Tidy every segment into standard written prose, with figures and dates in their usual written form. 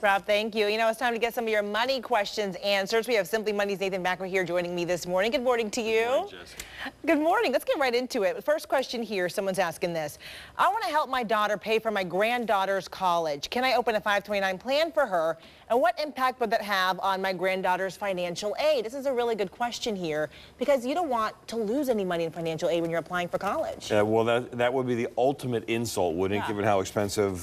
Rob, thank you. You know, it's time to get some of your money questions answered. We have Simply Money's Nathan Bachrach here joining me this morning. Good morning to you. Good morning, Jessica. Good morning. Let's get right into it. First question here, someone's asking this. I want to help my daughter pay for my granddaughter's college. Can I open a 529 plan for her? And what impact would that have on my granddaughter's financial aid? This is a really good question here because you don't want to lose any money in financial aid when you're applying for college. Well, that would be the ultimate insult, wouldn't it, given how expensive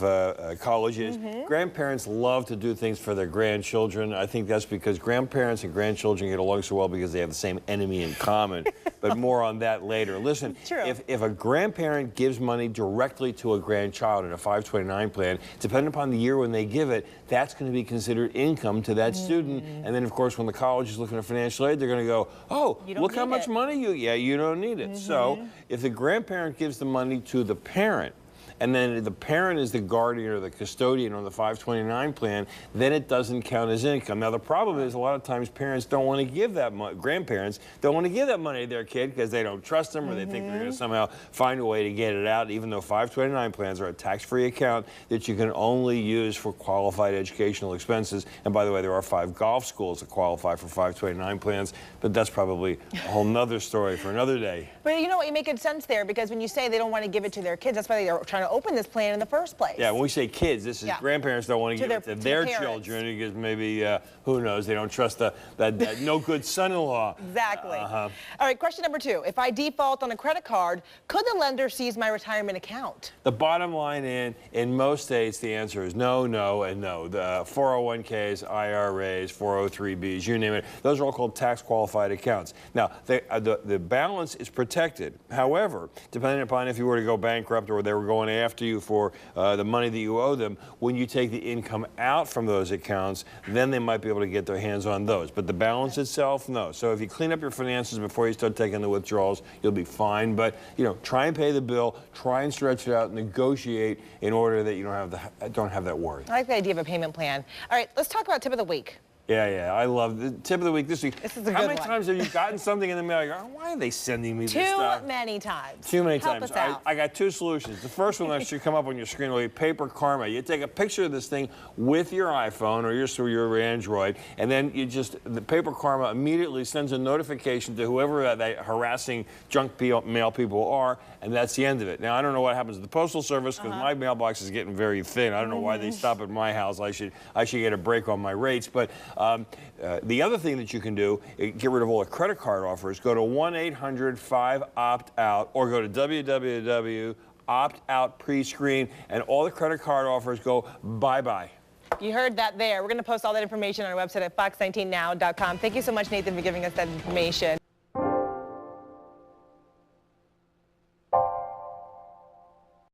college is. Grandparents love to do things for their grandchildren. I think that's because grandparents and grandchildren get along so well because they have the same enemy in common. But more on that later. Listen, if a grandparent gives money directly to a grandchild in a 529 plan, depending upon the year when they give it, that's going to be considered income to that student. And then, of course, when the college is looking at financial aid, they're going to go, oh, look how much money you don't need it. So if the grandparent gives the money to the parent, and then the parent is the guardian or the custodian on the 529 plan, then it doesn't count as income. Now, the problem is a lot of times parents don't want to give that money, grandparents don't want to give that money to their kid because they don't trust them or they think they're going to somehow find a way to get it out, even though 529 plans are a tax-free account that you can only use for qualified educational expenses. And by the way, there are 5 golf schools that qualify for 529 plans, but that's probably a whole nother story for another day. But you know what, you make good sense there because when you say they don't want to give it to their kids, that's why they're trying to open this plan in the first place. Yeah, when we say kids, this is grandparents don't want to give it to their children because maybe, who knows, they don't trust that no good son-in-law. Exactly. All right, question number 2. If I default on a credit card, could the lender seize my retirement account? The bottom line in most states, the answer is no, no, and no. The 401ks, IRAs, 403bs, you name it, those are all called tax-qualified accounts. Now, the balance is protected. However, depending upon if you were to go bankrupt or they were going after you for the money that you owe them, when you take the income out from those accounts, then they might be able to get their hands on those. But the balance itself, no. So if you clean up your finances before you start taking the withdrawals, you'll be fine. But, you know, try and pay the bill, try and stretch it out, negotiate in order that you don't have that worry. I like the idea of a payment plan. All right, let's talk about tip of the week. Yeah, I love the tip of the week this week. This is a How good many one. times have you gotten something in the mail? You go, why are they sending me this stuff? Too many times. Too many Help times. us out. I got 2 solutions. The first one that should come up on your screen will be Paper Karma. You take a picture of this thing with your iPhone or your Android, and then the Paper Karma immediately sends a notification to whoever that harassing junk mail people are, and that's the end of it. Now, I don't know what happens to the Postal Service because my mailbox is getting very thin. I don't know why they stop at my house. I should get a break on my rates. But the other thing that you can do, get rid of all the credit card offers, go to 1-800-5-OPT-OUT or go to www.optoutprescreen, and all the credit card offers go bye-bye. You heard that there. We're going to post all that information on our website at fox19now.com. Thank you so much, Nathan, for giving us that information.